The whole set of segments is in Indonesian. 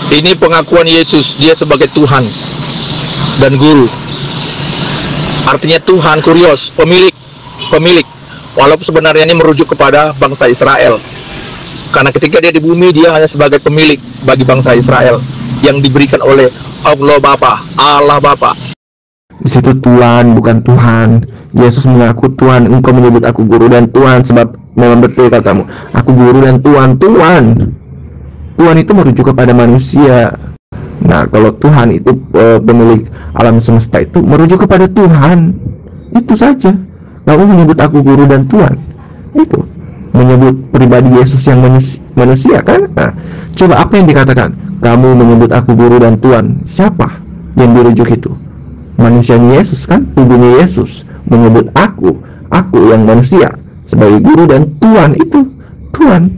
Ini pengakuan Yesus, dia sebagai Tuhan dan Guru. Artinya Tuhan, kurios, pemilik. Walaupun sebenarnya ini merujuk kepada bangsa Israel. Karena ketika dia di bumi, dia hanya sebagai pemilik bagi bangsa Israel yang diberikan oleh Allah Bapa. Di situ Tuhan, bukan Tuhan. Yesus mengaku Tuhan. Engkau menyebut aku guru dan Tuhan, sebab memang betul katamu, aku guru dan Tuhan. Tuhan itu merujuk kepada manusia. Nah, kalau Tuhan itu pemilik alam semesta, itu merujuk kepada Tuhan. Itu saja. Kamu menyebut aku guru dan Tuhan, itu menyebut pribadi Yesus yang manusia kan? Nah, coba apa yang dikatakan? Kamu menyebut aku guru dan Tuhan. Siapa yang dirujuk itu? Manusianya Yesus kan? Tubuhnya Yesus menyebut aku yang manusia sebagai guru dan Tuhan. Itu Tuhan.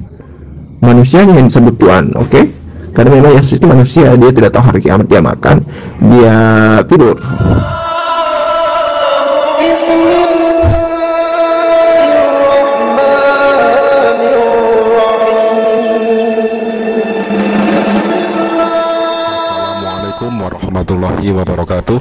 Manusianya yang disebut Tuhan, oke? Karena memang Yesus itu manusia, dia tidak tahu hari kiamat, dia makan, dia tidur. Assalamualaikum warahmatullahi wabarakatuh.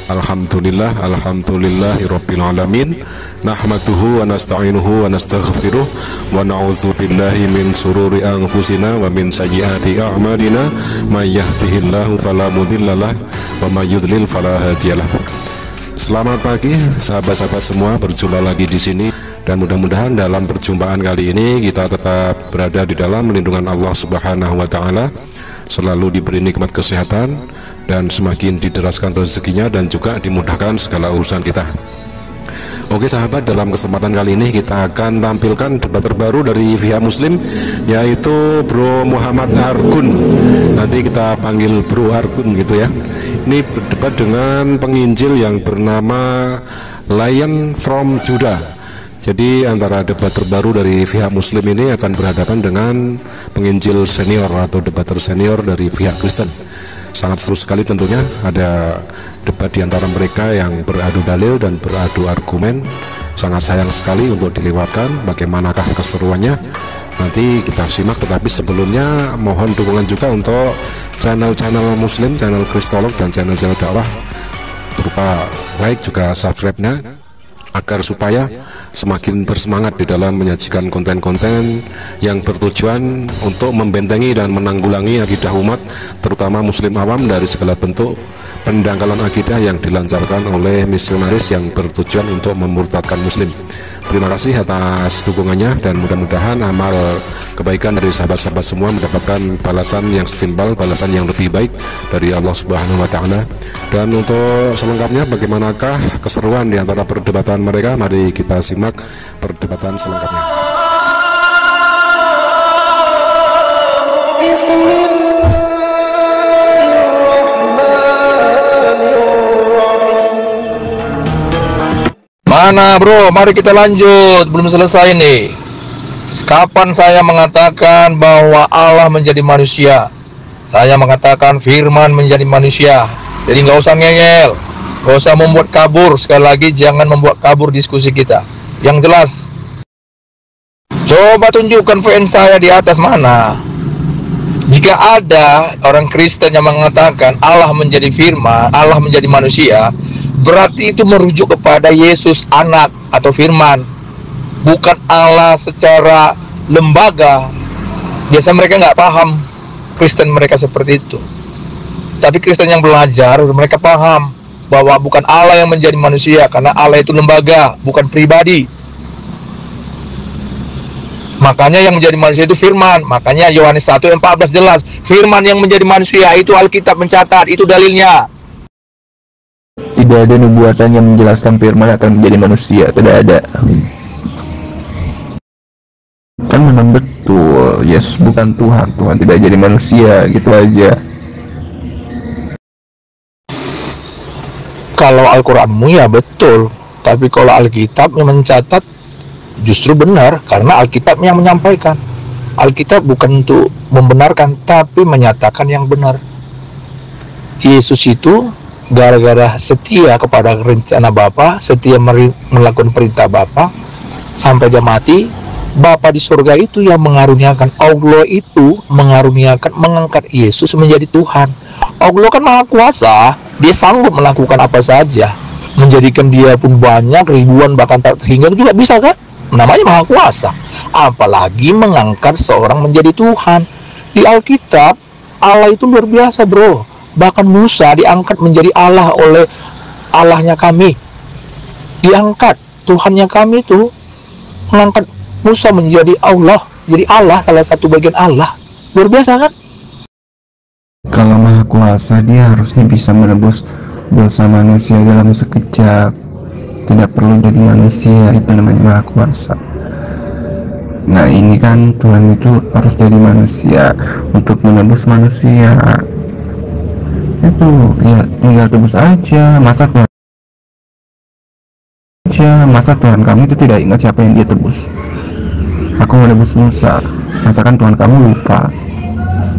Alhamdulillahirabbil alamin. Nahmaduhu wa nasta'inuhu wa nastaghfiruh wa na'udzu billahi min shururi anfusina wa min sayyiati a'malina. May yahdihillahu fala mudhillalah wa may yudlil fala hadiyalah. Selamat pagi sahabat-sahabat semua, berjumpa lagi di sini, dan mudah-mudahan dalam perjumpaan kali ini kita tetap berada di dalam lindungan Allah Subhanahu wa taala, selalu diberi nikmat kesehatan dan semakin dideraskan rezekinya dan juga dimudahkan segala urusan kita. Oke sahabat, dalam kesempatan kali ini kita akan tampilkan debat terbaru dari pihak Muslim, yaitu Bro Muhammad Argun. Nanti kita panggil Bro Argun gitu ya. Ini berdebat dengan penginjil yang bernama Lion from Judah. Jadi antara debat terbaru dari pihak Muslim ini akan berhadapan dengan penginjil senior atau debater senior dari pihak Kristen. Sangat seru sekali tentunya, ada debat di antara mereka yang beradu dalil dan beradu argumen. Sangat sayang sekali untuk dilewatkan. Bagaimanakah keseruannya? Nanti kita simak, tetapi sebelumnya mohon dukungan juga untuk channel-channel Muslim, channel Kristolog dan channel-channel dakwah berupa like juga subscribe-nya, agar supaya semakin bersemangat di dalam menyajikan konten-konten yang bertujuan untuk membentengi dan menanggulangi akidah umat, terutama muslim awam, dari segala bentuk pendangkalan akidah yang dilancarkan oleh misionaris yang bertujuan untuk memurtadkan muslim. Terima kasih atas dukungannya, dan mudah-mudahan amal kebaikan dari sahabat-sahabat semua mendapatkan balasan yang setimpal, balasan yang lebih baik dari Allah Subhanahu wa taala. Dan untuk selengkapnya, bagaimanakah keseruan di antara perdebatan mereka? Mari kita simak perdebatan selengkapnya. Mana bro, mari kita lanjut, belum selesai nih. Kapan saya mengatakan bahwa Allah menjadi manusia? Saya mengatakan firman menjadi manusia. Jadi nggak usah ngeyel, nggak usah membuat kabur. Sekali lagi, jangan membuat kabur diskusi kita. Yang jelas, coba tunjukkan VN saya di atas mana. Jika ada orang Kristen yang mengatakan Allah menjadi firman, Allah menjadi manusia, berarti itu merujuk kepada Yesus anak atau firman, bukan Allah secara lembaga. Biasa mereka nggak paham Kristen mereka seperti itu. Tapi Kristen yang belajar, mereka paham bahwa bukan Allah yang menjadi manusia, karena Allah itu lembaga, bukan pribadi. Makanya yang menjadi manusia itu firman. Makanya Yohanes 1:14 jelas, firman yang menjadi manusia itu Alkitab mencatat, itu dalilnya. Tidak ada nubuatan yang menjelaskan firman akan menjadi manusia, tidak ada. Kan memang betul, Yesus bukan Tuhan, Tuhan tidak jadi manusia, gitu aja. Kalau Al-Quranmu ya betul, tapi kalau Alkitabnya mencatat justru benar, karena Alkitab yang menyampaikan. Alkitab bukan untuk membenarkan, tapi menyatakan yang benar. Yesus itu gara-gara setia kepada rencana Bapa, setia melakukan perintah Bapa sampai dia mati, Bapa di surga itu yang mengaruniakan, Allah itu mengaruniakan, mengangkat Yesus menjadi Tuhan. Allah kan maha kuasa, dia sanggup melakukan apa saja, menjadikan dia pun banyak, ribuan, bahkan tak terhingga juga bisa kan? Namanya maha kuasa. Apalagi mengangkat seorang menjadi Tuhan. Di Alkitab, Allah itu luar biasa bro. Bahkan Musa diangkat menjadi Allah oleh Allahnya kami. Diangkat, Tuhannya kami itu mengangkat Musa menjadi Allah, jadi Allah, salah satu bagian Allah. Luar biasa kan? Kalau maha kuasa, dia harusnya bisa menebus dosa manusia dalam sekejap. Tidak perlu jadi manusia, itu namanya maha kuasa. Nah ini kan Tuhan itu harus jadi manusia untuk menebus manusia. Itu ya tinggal tebus aja. Masa Tuhan kamu itu tidak ingat siapa yang dia tebus? Aku menebus Musa, masakan Tuhan kamu lupa?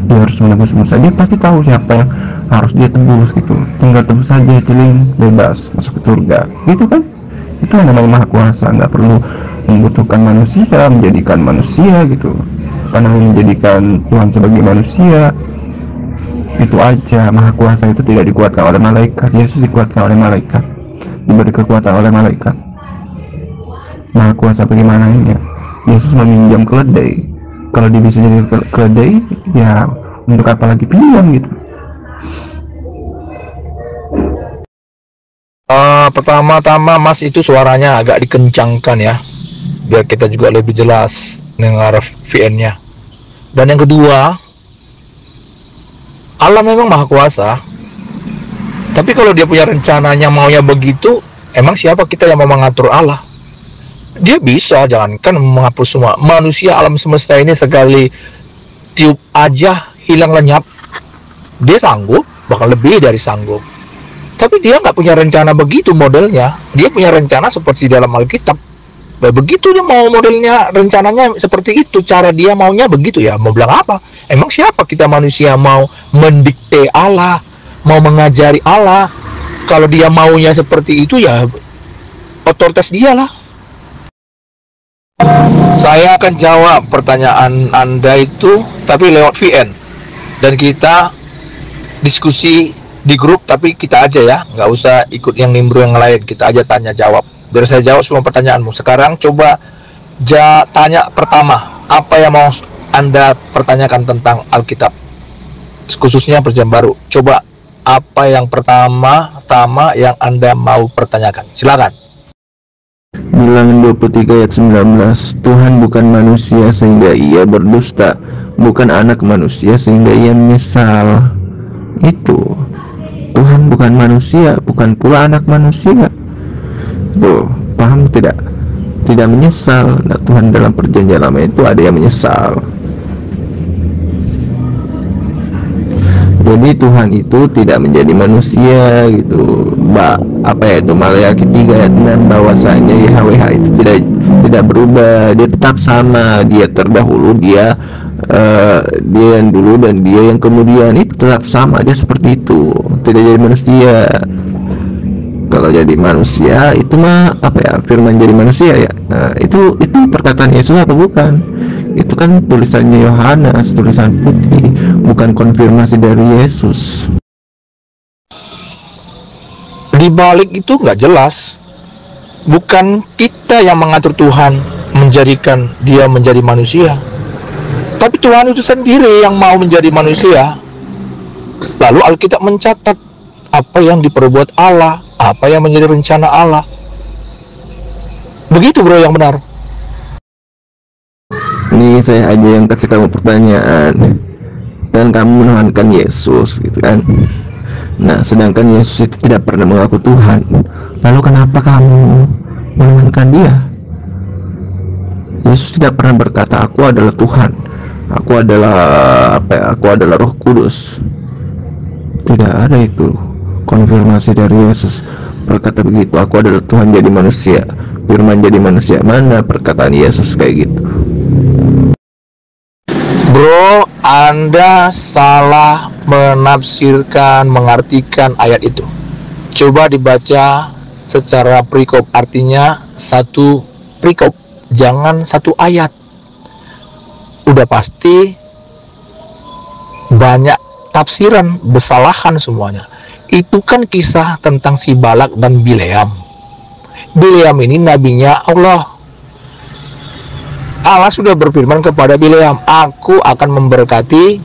Dia harus menebus Musa, dia pasti tahu siapa yang harus dia tebus gitu. Tinggal tebus saja, celing, bebas, masuk ke surga, gitu kan? Itu yang namanya maha kuasa, nggak perlu membutuhkan manusia, menjadikan manusia gitu. Karena menjadikan Tuhan sebagai manusia, itu aja. Maha kuasa itu tidak dikuatkan oleh malaikat. Yesus dikuatkan oleh malaikat, diberi kekuatan oleh malaikat. Maha kuasa bagaimana ini? Yesus meminjam keledai. Kalau dia bisa jadi keledai, ya untuk apa lagi pinjam gitu? Pertama-tama Mas itu suaranya agak dikencangkan ya, biar kita juga lebih jelas dengar VN-nya. Dan yang kedua, Allah memang maha kuasa. Tapi kalau dia punya rencananya maunya begitu, emang siapa kita yang mau mengatur Allah? Dia bisa, jangankan menghapus semua manusia alam semesta ini, sekali tiup aja hilang lenyap. Dia sanggup, bahkan lebih dari sanggup. Tapi dia nggak punya rencana begitu modelnya. Dia punya rencana seperti dalam Alkitab. Begitu dia mau modelnya, rencananya seperti itu, cara dia maunya begitu ya. Mau bilang apa? Emang siapa kita manusia mau mendikte Allah, mau mengajari Allah? Kalau dia maunya seperti itu ya otoritas dia lah. Saya akan jawab pertanyaan Anda itu, tapi lewat VN. Dan kita diskusi di grup, tapi kita aja ya, nggak usah ikut yang nimbrung yang lain. Kita aja tanya jawab. Biar saya jawab semua pertanyaanmu. Sekarang coba tanya pertama. Apa yang mau Anda pertanyakan tentang Alkitab? Khususnya Perjanjian Baru. Coba apa yang pertama yang Anda mau pertanyakan? Silakan. Bilangan 23 ayat 19, Tuhan bukan manusia sehingga ia berdusta, bukan anak manusia sehingga ia menyesal. Itu Tuhan bukan manusia, bukan pula anak manusia. Tuh, paham tidak? Tidak menyesal. Nah, Tuhan dalam perjanjian lama itu ada yang menyesal. Jadi Tuhan itu tidak menjadi manusia gitu. Maleakhi 3 ayat 6, bahwasanya YHWH itu tidak berubah, dia tetap sama, dia terdahulu, dia yang dulu dan dia yang kemudian, itu tetap sama, dia seperti itu, tidak jadi manusia. Kalau jadi manusia itu mah firman jadi manusia ya. Nah, itu perkataan Yesus apa bukan? Itu kan tulisannya Yohanes, tulisan putih, bukan konfirmasi dari Yesus. Di balik itu nggak jelas. Bukan kita yang mengatur Tuhan menjadikan dia menjadi manusia, tapi Tuhan itu sendiri yang mau menjadi manusia. Lalu Alkitab mencatat apa yang diperbuat Allah, apa yang menjadi rencana Allah. Begitu bro yang benar. Ini saya aja yang kasih kamu pertanyaan, dan kamu menuhankan Yesus gitu kan. Nah, sedangkan Yesus itu tidak pernah mengaku Tuhan. Lalu kenapa kamu menuhankan dia? Yesus tidak pernah berkata, aku adalah Tuhan, aku adalah Roh Kudus. Tidak ada itu konfirmasi dari Yesus berkata begitu, aku adalah Tuhan jadi manusia, firman jadi manusia. Mana perkataan Yesus kayak gitu? Bro, Anda salah menafsirkan, mengartikan ayat itu. Coba dibaca secara perikop, artinya satu perikop, jangan satu ayat. udah pasti banyak tafsiran bersalahan semuanya. Itu kan kisah tentang si Balak dan Bileam. Bileam ini nabinya Allah. Allah sudah berfirman kepada Bileam, aku akan memberkati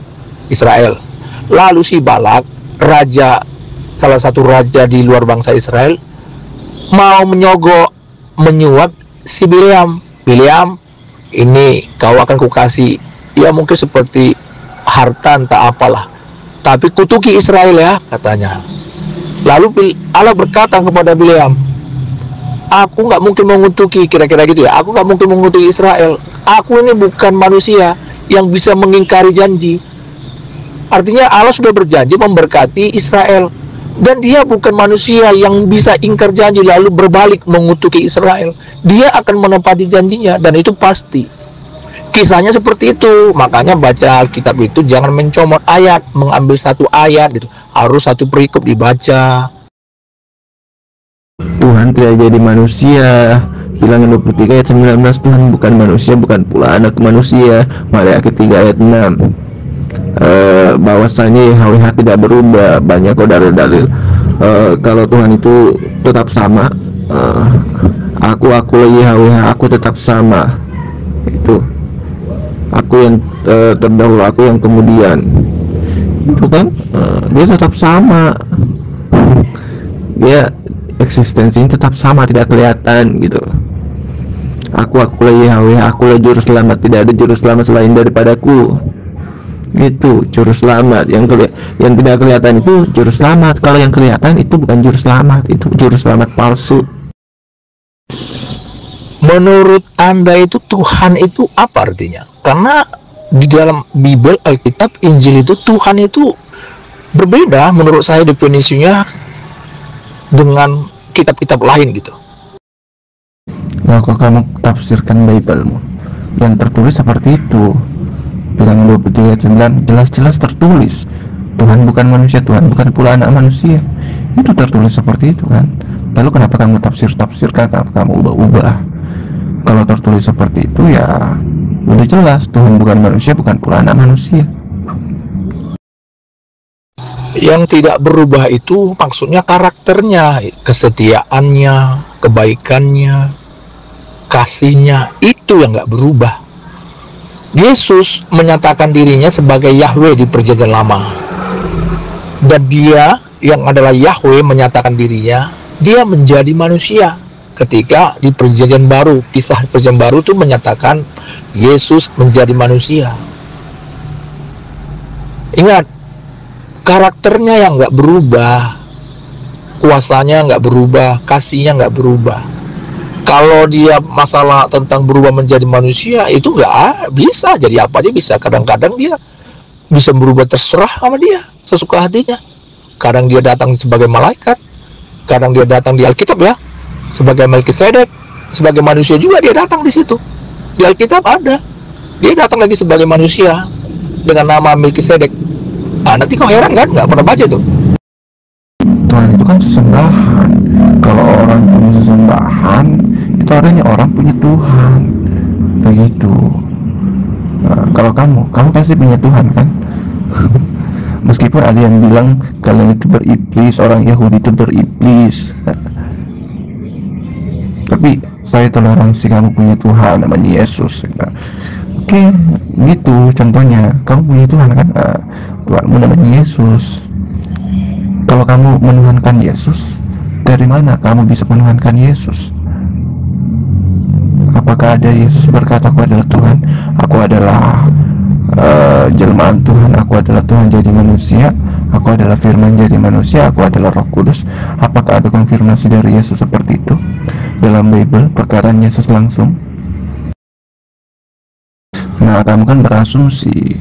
Israel. Lalu si Balak, salah satu raja di luar bangsa Israel, mau menyuap si Bileam. Bileam, ini kau akan kukasih, ya mungkin seperti harta entah apalah, tapi kutuki Israel ya, katanya. Lalu Allah berkata kepada Bileam, aku nggak mungkin mengutuki, kira-kira gitu ya, aku nggak mungkin mengutuki Israel. Aku ini bukan manusia yang bisa mengingkari janji. Artinya Allah sudah berjanji memberkati Israel, dan dia bukan manusia yang bisa ingkar janji lalu berbalik mengutuki Israel. Dia akan menepati janjinya, dan itu pasti. Kisahnya seperti itu. Makanya baca Alkitab itu jangan mencomot ayat, mengambil satu ayat gitu, harus satu perikop dibaca. Tuhan tidak jadi manusia. Bilangan 23 ayat 19, Tuhan bukan manusia, bukan pula anak manusia. Maleakhi 3 ayat 6. Bahwasanya YHWH tidak berubah. Banyak kok dalil-dalil. Kalau Tuhan itu tetap sama, aku YHWH, aku tetap sama. Itu aku yang terdahulu, aku yang kemudian. Itu kan dia tetap sama. Dia eksistensinya tetap sama, tidak kelihatan gitu. Akulah YHWH, akulah juru selamat, tidak ada juru selamat selain daripadaku. Itu juru selamat. Yang tidak kelihatan itu juru selamat. Kalau yang kelihatan itu bukan juru selamat, itu juru selamat palsu. Menurut Anda itu Tuhan itu apa artinya? Karena di dalam Bible, Alkitab, Injil itu Tuhan itu berbeda menurut saya definisinya dengan kitab-kitab lain gitu. Nah, kalau kamu tafsirkan Bible-mu yang tertulis seperti itu, Bilangan 23 ayat 9 jelas-jelas tertulis Tuhan bukan manusia, Tuhan bukan pula anak manusia. Itu tertulis seperti itu kan. Lalu kenapa kamu tafsirkan, kenapa kamu ubah-ubah? Kalau tertulis seperti itu ya udah jelas Tuhan bukan manusia, bukan pula anak manusia. Yang tidak berubah itu maksudnya karakternya, kesetiaannya, kebaikannya, kasihnya, itu yang nggak berubah. Yesus menyatakan dirinya sebagai Yahweh di Perjanjian Lama, dan dia yang adalah Yahweh menyatakan dirinya dia menjadi manusia ketika di Perjanjian Baru. Kisah Perjanjian Baru itu menyatakan Yesus menjadi manusia. Ingat, karakternya yang nggak berubah, kuasanya nggak berubah, kasihnya nggak berubah. Kalau dia masalah tentang berubah menjadi manusia, itu nggak bisa, jadi apa aja bisa. Kadang-kadang dia bisa berubah terserah sama dia, sesuka hatinya. Kadang dia datang sebagai malaikat, kadang dia datang di Alkitab ya sebagai Melkisedek, sebagai manusia juga dia datang di situ. Di Alkitab ada, dia datang lagi sebagai manusia dengan nama Melkisedek. Nah, nanti kau heran kan, nggak pernah baca tuh. Tuhan itu kan sesembahan. Kalau orang punya sesembahan, itu artinya orang punya Tuhan. Begitu. Nah, kalau kamu pasti punya Tuhan kan? Meskipun ada yang bilang kalian itu beriblis, orang Yahudi itu beriblis. Tapi saya toleransi kamu punya Tuhan namanya Yesus. Oke, gitu contohnya. Kamu punya Tuhan kan? Tuhanmu namanya Yesus. Kalau kamu menuhankan Yesus, dari mana kamu bisa menuhankan Yesus? Apakah ada Yesus berkata aku adalah Tuhan, aku adalah jelmaan Tuhan, aku adalah Tuhan jadi manusia, aku adalah firman jadi manusia, aku adalah Roh Kudus? Apakah ada konfirmasi dari Yesus seperti itu dalam Bible, perkataan Yesus langsung? Nah, kamu kan berasumsi,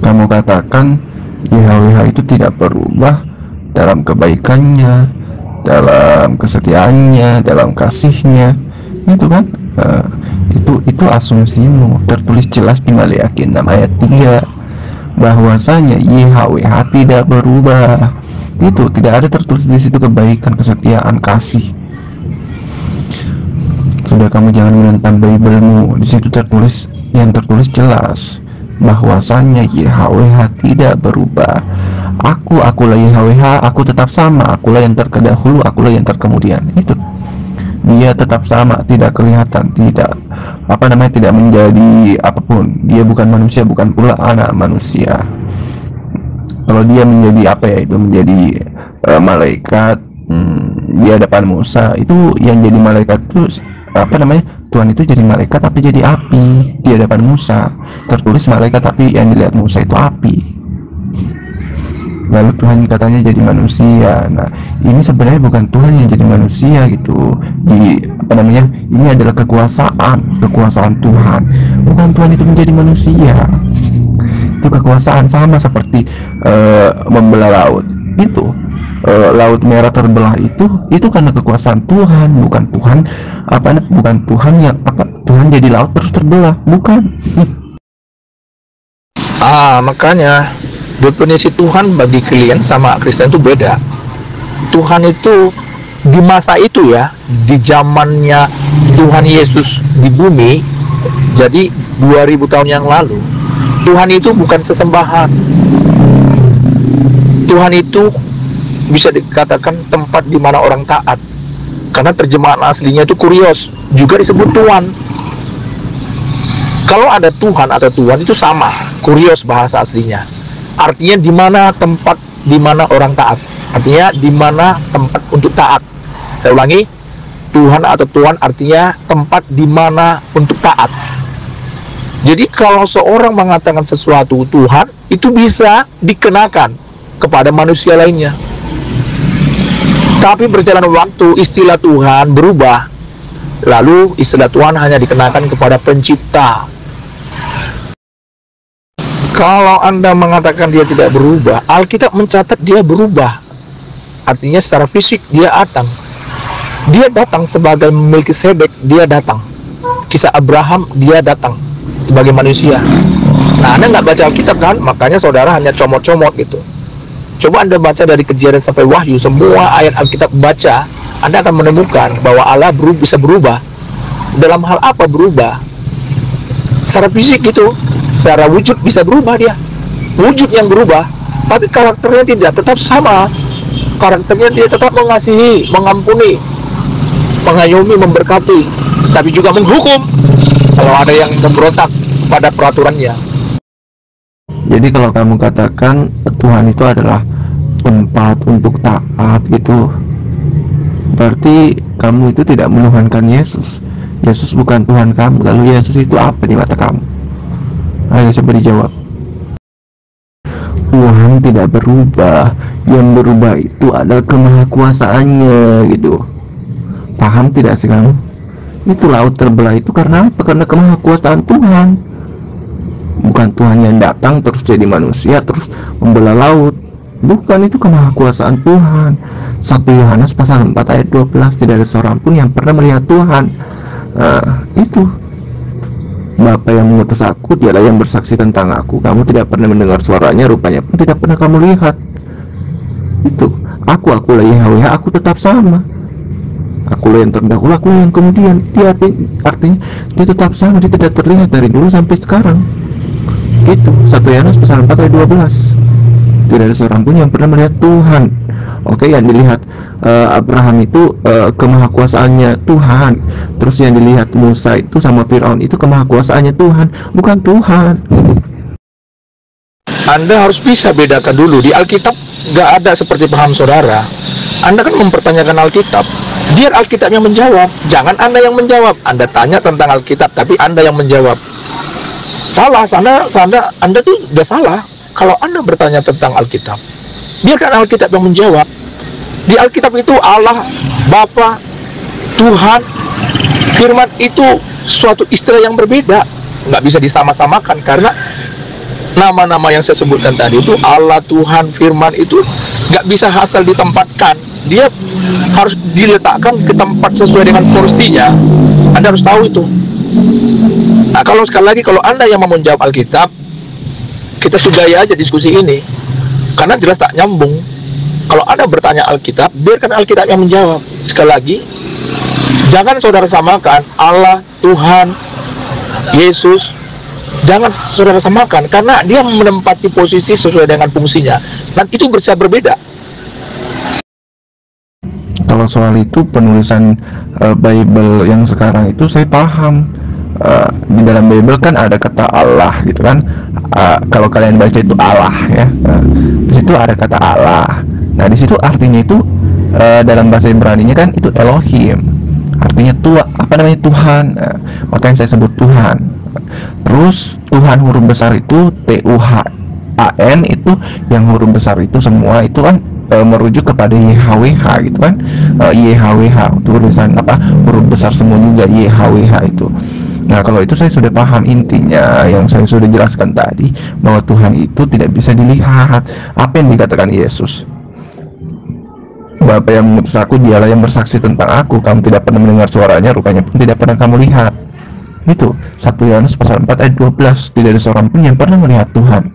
kamu katakan YHWH itu tidak berubah dalam kebaikannya, dalam kesetiaannya, dalam kasihnya, itu kan? Itu asumsimu. Tertulis jelas di Maleakhi 6 ayat 3 bahwasanya YHWH tidak berubah. Itu tidak ada tertulis di situ kebaikan, kesetiaan, kasih. Sudah, kamu jangan menentang Bible-mu. Di situ tertulis yang tertulis jelas bahwasannya YHWH tidak berubah. Akulah YHWH, aku tetap sama, akulah yang terdahulu, akulah yang terkemudian. Itu dia tetap sama, tidak kelihatan, tidak tidak menjadi apapun. Dia bukan manusia, bukan pula anak manusia. Kalau dia menjadi menjadi malaikat di hadapan Musa, itu yang jadi malaikat itu Tuhan itu jadi malaikat tapi jadi api di hadapan Musa. Tertulis malaikat tapi yang dilihat Musa itu api. Lalu Tuhan katanya jadi manusia. Nah, ini sebenarnya bukan Tuhan yang jadi manusia gitu. Ini adalah kekuasaan Tuhan. Bukan Tuhan itu menjadi manusia. Itu kekuasaan, sama seperti membelah laut. Itu Laut Merah terbelah itu karena kekuasaan Tuhan, bukan Tuhan yang Tuhan jadi laut terus terbelah, bukan. Makanya definisi Tuhan bagi kalian sama Kristen itu beda. Tuhan itu di masa itu ya, di zamannya Tuhan Yesus di bumi, jadi 2000 tahun yang lalu, Tuhan itu bukan sesembahan. Tuhan itu bisa dikatakan tempat di mana orang taat, karena terjemahan aslinya itu kurios, juga disebut Tuhan. Kalau ada Tuhan atau Tuhan itu sama, kurios bahasa aslinya. Artinya di mana tempat di mana orang taat. Artinya di mana tempat untuk taat. Saya ulangi, Tuhan atau Tuhan artinya tempat di mana untuk taat. Jadi kalau seorang mengatakan sesuatu Tuhan, itu bisa dikenakan kepada manusia lainnya. Tapi berjalan waktu, istilah Tuhan berubah. Lalu istilah Tuhan hanya dikenakan kepada pencipta. Kalau Anda mengatakan dia tidak berubah, Alkitab mencatat dia berubah. Artinya secara fisik dia datang. Dia datang sebagai Melkisedek, dia datang. Kisah Abraham, dia datang sebagai manusia. Nah, Anda nggak baca Alkitab kan? Makanya saudara hanya comot-comot gitu. Coba Anda baca dari Kejadian sampai Wahyu, semua ayat Alkitab baca, Anda akan menemukan bahwa Allah bisa berubah. Dalam hal apa berubah? Secara fisik gitu, secara wujud bisa berubah dia. Wujud yang berubah, tapi karakternya tidak, tetap sama. Karakternya dia tetap mengasihi, mengampuni, mengayomi, memberkati, tapi juga menghukum kalau ada yang memberontak pada peraturannya. Jadi kalau kamu katakan Tuhan itu adalah tempat untuk taat gitu, berarti kamu itu tidak menuhankan Yesus. Yesus bukan Tuhan kamu. Lalu Yesus itu apa di mata kamu? Ayo coba dijawab. Tuhan tidak berubah. Yang berubah itu adalah kemahakuasaannya gitu. Paham tidak sih kamu? Itu laut terbelah itu karena apa? Karena kemahakuasaan Tuhan. Bukan Tuhan yang datang terus jadi manusia terus membelah laut. Bukan, itu kemahakuasaan Tuhan. 1 Yohanes pasal 4 ayat 12, tidak ada seorang pun yang pernah melihat Tuhan. Itu Bapa yang mengutus aku, dialah yang bersaksi tentang aku. Kamu tidak pernah mendengar suaranya, rupanya pun tidak pernah kamu lihat. Itu akulah YHWH, aku tetap sama. Akulah yang terdahulu, akulah yang kemudian. Dia artinya dia tetap sama, dia tidak terlihat dari dulu sampai sekarang. Itu 1 Yohanes pasal 4 ayat 12. Tidak ada seorang pun yang pernah melihat Tuhan. Oke, yang dilihat Abraham itu kemahakuasaannya Tuhan. Terus yang dilihat Musa itu sama Firaun itu kemahakuasaannya Tuhan, bukan Tuhan. Anda harus bisa bedakan dulu. Di Alkitab nggak ada seperti paham saudara. Anda kan mempertanyakan Alkitab, biar Alkitabnya menjawab. Jangan Anda yang menjawab. Anda tanya tentang Alkitab, tapi Anda yang menjawab. Salah, Anda tuh udah salah. Kalau Anda bertanya tentang Alkitab, biarkan Alkitab yang menjawab. Di Alkitab itu Allah, Bapa, Tuhan, Firman itu suatu istilah yang berbeda. Nggak bisa disama-samakan, karena nama-nama yang saya sebutkan tadi itu Allah, Tuhan, Firman itu nggak bisa asal ditempatkan. Dia harus diletakkan ke tempat sesuai dengan porsinya. Anda harus tahu itu. Nah, kalau sekali lagi, kalau Anda yang mau menjawab Alkitab, kita sudahi aja diskusi ini, karena jelas tak nyambung. Kalau Anda bertanya Alkitab, biarkan Alkitab yang menjawab. Sekali lagi, jangan saudara samakan Allah, Tuhan, Yesus, Jangan saudara samakan, karena dia menempati posisi sesuai dengan fungsinya, dan itu bisa berbeda. Kalau soal itu penulisan Bible yang sekarang itu saya paham. Di dalam Bible kan ada kata Allah gitu kan. Kalau kalian baca itu Allah ya. Di situ ada kata Allah. Nah di situ artinya itu dalam bahasa Ibrani-nya kan itu Elohim. Artinya Tuhan. Makanya saya sebut Tuhan. Terus Tuhan huruf besar itu TUHAN, itu yang huruf besar itu semua itu kan merujuk kepada YHWH gitu kan. YHWH tulisan huruf besar semua juga YHWH itu. Nah kalau itu saya sudah paham intinya yang saya sudah jelaskan tadi, bahwa Tuhan itu tidak bisa dilihat. Apa yang dikatakan Yesus? Bapa yang mengutus aku, dialah yang bersaksi tentang aku. Kamu tidak pernah mendengar suaranya, rupanya pun tidak pernah kamu lihat. Itu 1 Yohanes pasal 4 ayat 12. Tidak ada seorang pun yang pernah melihat Tuhan.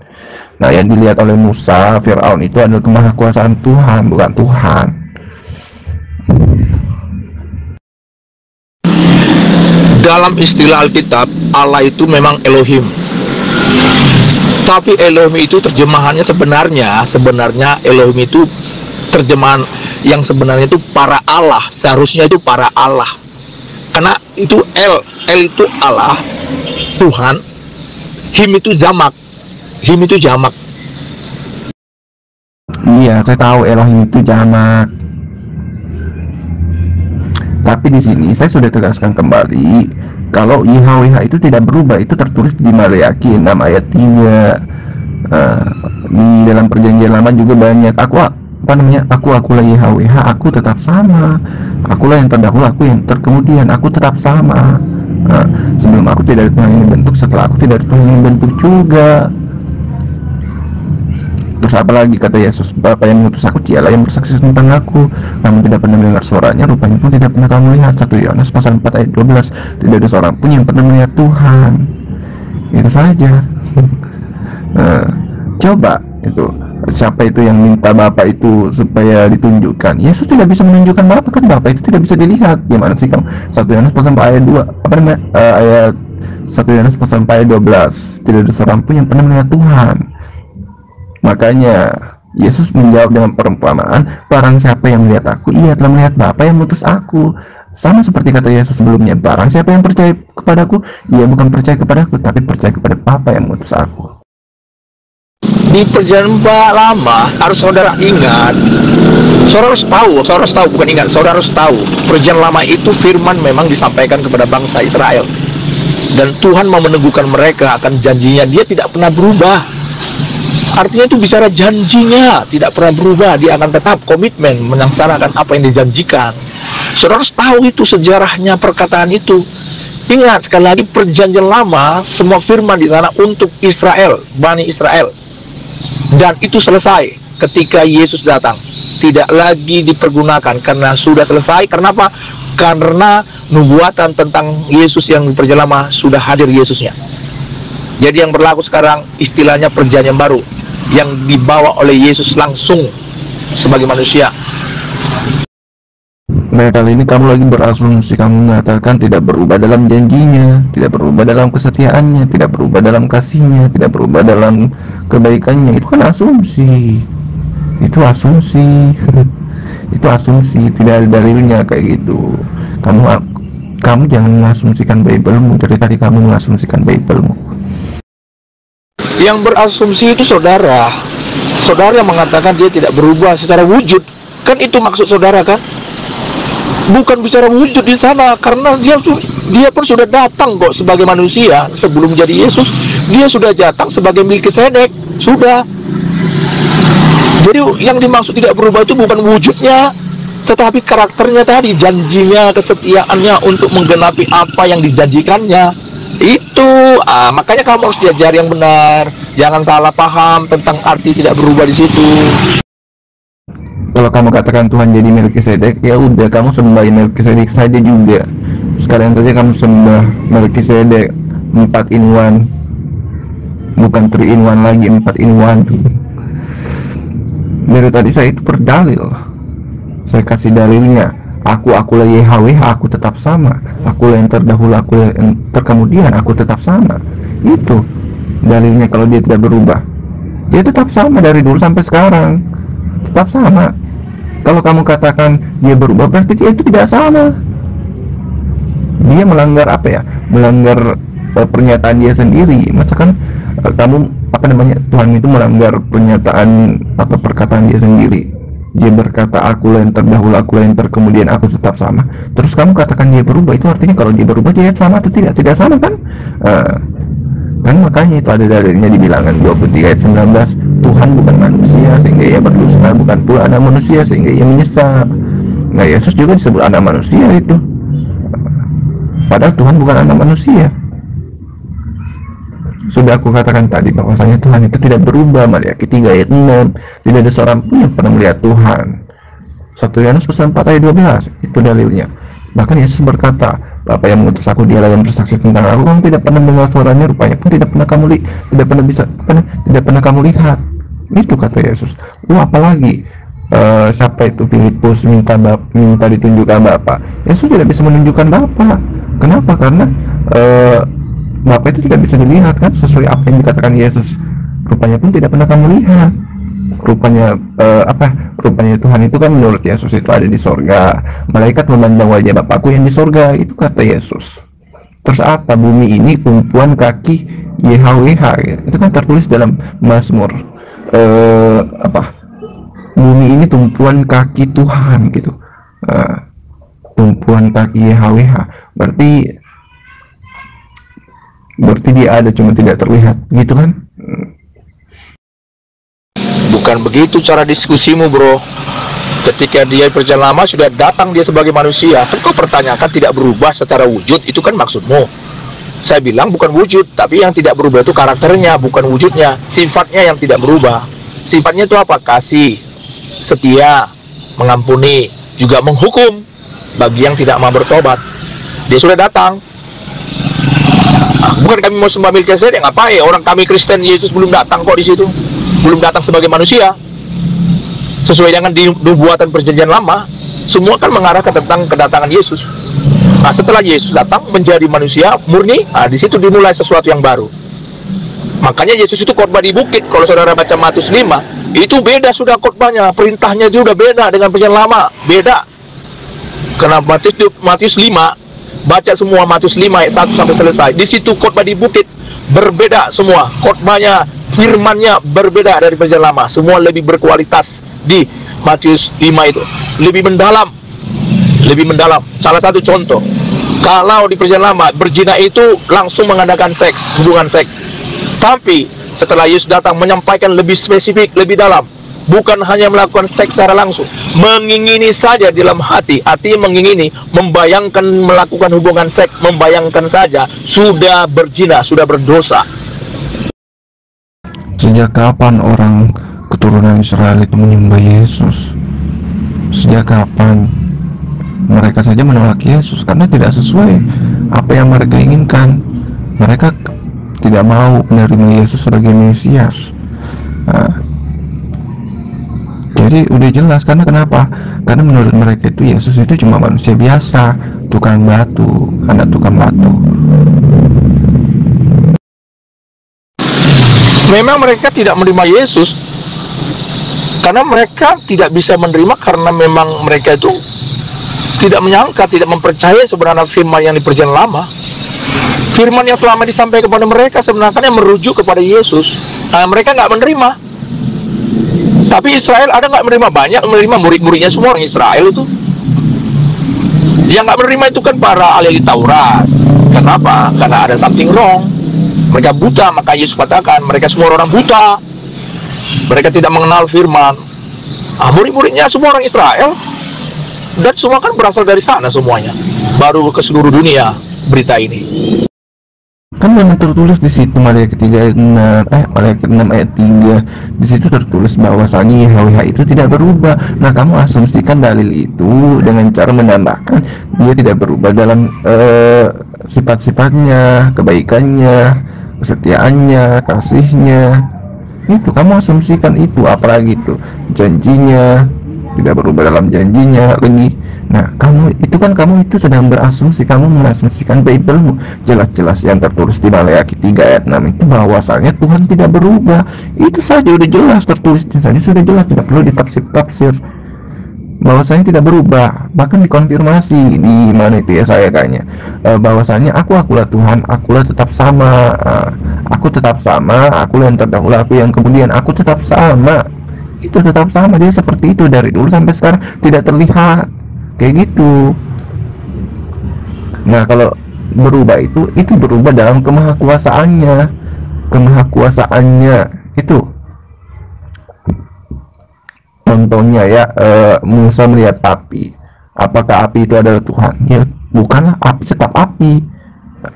Nah yang dilihat oleh Musa, Fir'aun itu adalah kemahakuasaan Tuhan, bukan Tuhan. Dalam istilah Alkitab, Allah itu memang Elohim. Tapi Elohim itu terjemahannya sebenarnya Elohim itu terjemahan yang sebenarnya itu para Allah. Seharusnya itu para Allah. Karena itu El itu Allah, Tuhan. Him itu jamak. Iya, saya tahu Elohim itu jamak. Tapi di sini saya sudah tegaskan kembali kalau YHWH itu tidak berubah. Itu tertulis di Maleakhi 6 ayat 3. Di dalam perjanjian lama juga banyak. Akulah YHWH, aku tetap sama. Akulah yang terdahulu, aku yang terkemudian, aku tetap sama. Sebelum aku tidak ada Tuhan yang membentuk, setelah aku tidak ada Tuhan yang membentuk juga. Terus apa lagi kata Yesus? Bapa yang mengutus aku, dialah yang bersaksi tentang aku. Kamu tidak pernah mendengar suaranya, rupanya pun tidak pernah kamu lihat. 1 Yohanes pasal 4 ayat 12. Tidak ada seorang pun yang pernah melihat Tuhan. Itu saja. Coba itu, siapa itu yang minta Bapa itu supaya ditunjukkan? Yesus tidak bisa menunjukkan Bapa, kan Bapa itu tidak bisa dilihat. Gimana sih kamu? 1 Yohanes pasal 4 ayat 2. Ayat 1 Yohanes pasal 4 ayat 12. Tidak ada seorang pun yang pernah melihat Tuhan. Makanya Yesus menjawab dengan perumpamaan, barang siapa yang melihat aku, ia telah melihat Bapa yang mengutus aku. Sama seperti kata Yesus sebelumnya, barang siapa yang percaya kepadaku, ia bukan percaya kepadaku, tapi percaya kepada Bapa yang mengutus aku. Di perjanjian lama harus saudara ingat, saudara harus tahu, bukan ingat, saudara harus tahu, perjanjian lama itu firman memang disampaikan kepada bangsa Israel, dan Tuhan mau meneguhkan mereka akan janjinya. Dia tidak pernah berubah. Artinya itu bicara janjinya tidak pernah berubah. Dia akan tetap komitmen melaksanakan apa yang dijanjikan. Saudara harus tahu itu sejarahnya perkataan itu. Ingat sekali lagi, perjanjian lama semua firman di sana untuk Israel, Bani Israel. Dan itu selesai ketika Yesus datang. Tidak lagi dipergunakan karena sudah selesai. Kenapa? Karena nubuatan tentang Yesus yang di perjanjian lama sudah hadir Yesusnya. Jadi yang berlaku sekarang istilahnya perjanjian baru yang dibawa oleh Yesus langsung sebagai manusia. Nah kali ini kamu lagi berasumsi, kamu mengatakan tidak berubah dalam janjinya, tidak berubah dalam kesetiaannya, tidak berubah dalam kasihnya, tidak berubah dalam kebaikannya. Itu kan asumsi. Itu asumsi. Itu asumsi, tidak ada dalilnya kayak gitu. Kamu jangan mengasumsikan Bible-mu. Dari tadi kamu mengasumsikan Bible-mu. Yang berasumsi itu saudara yang mengatakan dia tidak berubah secara wujud. Kan itu maksud saudara kan? Bukan bicara wujud di sana, karena dia pun sudah datang kok sebagai manusia. Sebelum jadi Yesus, dia sudah datang sebagai Melkisedek. Sudah. Jadi yang dimaksud tidak berubah itu bukan wujudnya, tetapi karakternya tadi, janjinya, kesetiaannya untuk menggenapi apa yang dijanjikannya. Itu makanya kamu harus diajar yang benar. Jangan salah paham tentang arti tidak berubah di situ. Kalau kamu katakan Tuhan jadi Melkisedek, ya udah kamu sembah Melkisedek saja juga. Sekalian saja kamu sembah Melkisedek 4 in 1, bukan 3 in 1 lagi, 4 in 1. Dari tadi saya itu berdalil. Saya kasih dalilnya. Akulah YHWH, aku tetap sama. Akulah yang terdahulu, aku yang terkemudian, aku tetap sama. Itu dalilnya kalau dia tidak berubah. Dia tetap sama dari dulu sampai sekarang, tetap sama. Kalau kamu katakan dia berubah, berarti dia itu tidak sama. Dia melanggar apa ya? Melanggar pernyataan dia sendiri. Masakan kamu Tuhan itu melanggar pernyataan atau perkataan dia sendiri. Dia berkata aku lain terdahulu, aku lain terkemudian, aku tetap sama. Terus kamu katakan dia berubah, itu artinya kalau dia berubah dia sama atau tidak? Tidak sama kan? Kan makanya itu ada dalilnya di Bilangan 23 ayat 19, Tuhan bukan manusia sehingga ia berdusta, bukan pula anak manusia sehingga ia menyesal. Nah, Yesus juga disebut anak manusia itu. Padahal Tuhan bukan anak manusia. Sudah aku katakan tadi bahwasanya Tuhan itu tidak berubah. Maliaki 3 ayat 6, tidak ada seorang pun yang pernah melihat Tuhan. 1 Yohanes 4 ayat 12, itu dalilnya. Bahkan Yesus berkata, Bapa yang mengutus aku dialah yang bersaksi tentang aku. Kamu tidak pernah mendengar suaranya, rupanya pun tidak pernah kamu lihat. Itu kata Yesus. Apalagi siapa itu Filipus minta ditunjukkan Bapa. Yesus tidak bisa menunjukkan Bapa. Kenapa? Karena Bapa itu tidak bisa dilihat kan, sesuai apa yang dikatakan Yesus. Rupanya pun tidak pernah kamu lihat. Rupanya Tuhan itu kan menurut Yesus itu ada di sorga. Malaikat memandang wajah Bapakku yang di sorga, itu kata Yesus. Terus apa? Bumi ini tumpuan kaki YHWH ya. Itu kan tertulis dalam Mazmur. Bumi ini tumpuan kaki Tuhan gitu. Tumpuan kaki YHWH. Berarti dia ada, cuma tidak terlihat, gitu kan? Bukan begitu cara diskusimu, bro. Ketika dia perjalanan lama sudah datang dia sebagai manusia, kan kau pertanyakan tidak berubah secara wujud, itu kan maksudmu. Saya bilang bukan wujud, tapi yang tidak berubah itu karakternya, bukan wujudnya. Sifatnya yang tidak berubah. Sifatnya itu apa? Kasih, setia, mengampuni, juga menghukum bagi yang tidak mau bertobat. Dia sudah datang. Bukan kami mau sembah Melkisedek, ngapain? Orang kami Kristen, Yesus belum datang kok di situ. Belum datang sebagai manusia. Sesuai dengan nubuatan perjanjian lama, semua kan mengarahkan tentang kedatangan Yesus. Nah, setelah Yesus datang menjadi manusia murni, di situ dimulai sesuatu yang baru. Makanya Yesus itu khotbah di bukit. Kalau saudara baca Matius 5, itu beda sudah khotbahnya, perintahnya itu sudah beda dengan perjanjian lama, beda. Karena Matius 5, baca semua Matius 5 ayat 1 sampai selesai. Di situ khotbah di bukit berbeda semua. Khotbahnya, firmannya berbeda dari perjanjian lama. Semua lebih berkualitas di Matius 5 itu. Lebih mendalam. Salah satu contoh, kalau di perjanjian lama berzina itu langsung mengadakan seks, hubungan seks. Tapi setelah Yesus datang menyampaikan lebih spesifik, lebih dalam. Bukan hanya melakukan seks secara langsung, mengingini saja di dalam hati. Artinya mengingini, membayangkan melakukan hubungan seks, membayangkan saja sudah berzina, sudah berdosa. Sejak kapan orang keturunan Israel itu menyembah Yesus? Sejak kapan? Mereka saja menolak Yesus karena tidak sesuai apa yang mereka inginkan. Mereka tidak mau menerima Yesus sebagai Mesias. Jadi udah jelas, karena kenapa? Karena menurut mereka itu Yesus itu cuma manusia biasa, tukang batu, anak tukang batu. Memang mereka tidak menerima Yesus karena mereka tidak bisa menerima, karena memang mereka itu tidak menyangka, tidak mempercayai sebenarnya firman yang di perjanjian lama. Firman yang selama disampaikan kepada mereka sebenarnya merujuk kepada Yesus. Mereka nggak menerima. Tapi Israel ada nggak menerima? Banyak menerima, murid-muridnya semua orang Israel itu. Yang nggak menerima itu kan para ahli Taurat. Kenapa? Karena ada something wrong. Mereka buta, maka Yesus katakan mereka semua orang buta. Mereka tidak mengenal firman. Murid-muridnya semua orang Israel. Dan semua kan berasal dari sana semuanya. Baru ke seluruh dunia berita ini. Kan memang tertulis di situ Maliaki 6 ayat 3. Di situ tertulis bahwasanya YHWH itu tidak berubah. Nah, kamu asumsikan dalil itu dengan cara menambahkan dia tidak berubah dalam sifat-sifatnya, kebaikannya, kesetiaannya, kasihnya. Itu kamu asumsikan itu, apalagi itu janjinya, tidak berubah dalam janjinya lagi. Nah, kamu itu sedang berasumsi, kamu mengasumsikan Bible-mu. Jelas-jelas yang tertulis di Maleakhi 3 ayat 6 itu bahwasanya Tuhan tidak berubah. Itu saja udah jelas, tertulis saja sudah jelas, tidak perlu ditafsir-tafsir. Bahwasanya tidak berubah, bahkan dikonfirmasi di mana itu ya saya kayaknya, bahwasanya akulah Tuhan, akulah tetap sama, aku tetap sama, akulah yang terdahulu, aku yang kemudian, aku tetap sama. Itu tetap sama, dia seperti itu dari dulu sampai sekarang, tidak terlihat kayak gitu. Nah, kalau berubah itu berubah dalam kemahakuasaannya itu. Contohnya ya, Musa melihat api. Apakah api itu adalah Tuhan? Ya, bukanlah, api tetap api.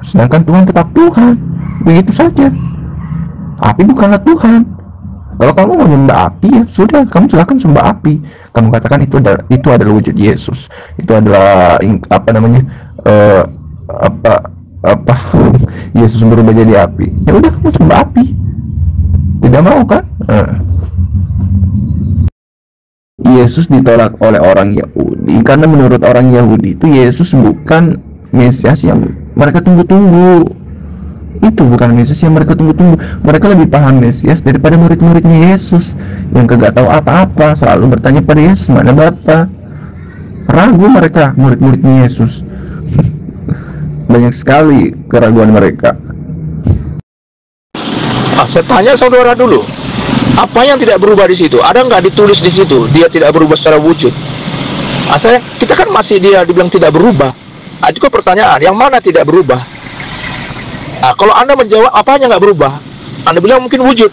Sedangkan Tuhan tetap Tuhan. Begitu saja. Api bukanlah Tuhan. Kalau kamu mau menyembah api, ya sudah, kamu silakan sembah api. Kamu katakan itu adalah wujud Yesus. Itu adalah Yesus berubah jadi api. Ya udah, kamu sembah api. Tidak mau kan? Yesus ditolak oleh orang Yahudi karena menurut orang Yahudi itu Yesus bukan Mesias yang mereka tunggu-tunggu. Itu bukan Mesias yang mereka tunggu-tunggu. Mereka lebih paham Mesias daripada murid-muridnya Yesus yang kagak tahu apa-apa, selalu bertanya pada Yesus, mana Bapa. Ragu mereka, murid-muridnya Yesus. Banyak sekali keraguan mereka. Saya tanya saudara dulu, apa yang tidak berubah di situ? Ada nggak ditulis di situ dia tidak berubah secara wujud? Kita kan masih dia dibilang tidak berubah. Itu kok pertanyaan, yang mana tidak berubah? Kalau Anda menjawab apanya nggak berubah, Anda bilang mungkin wujud.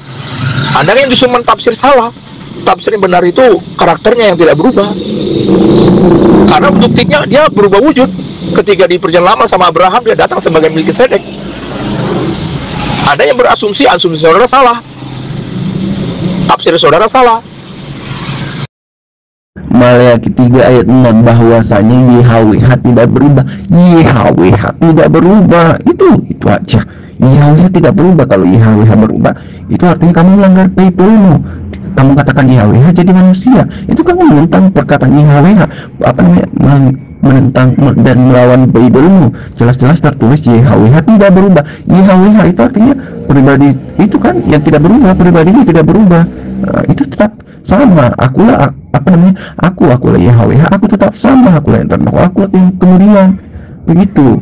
Anda yang justru mentafsir salah. Tafsir yang benar itu karakternya yang tidak berubah. Karena buktinya dia berubah wujud. Ketika di perjanjian lama sama Abraham, dia datang sebagai Melkisedek. Ada yang berasumsi, asumsi saudara salah. Tafsir saudara salah. Maleakhi 3 ayat 6 bahwasanya YHWH tidak berubah. YHWH tidak berubah. Itu aja. YHWH tidak berubah. Kalau YHWH berubah, itu artinya kamu melanggar Bible-mu. Kamu katakan YHWH jadi manusia. Itu kamu menentang perkataan YHWH. Menentang dan melawan Bible-mu. Jelas-jelas tertulis YHWH tidak berubah. YHWH itu artinya pribadi itu kan yang tidak berubah, pribadinya tidak berubah. Itu tetap sama. Akulah YHWH, aku tetap sama, akulah yang terdahulu, akulah yang kemudian. Begitu.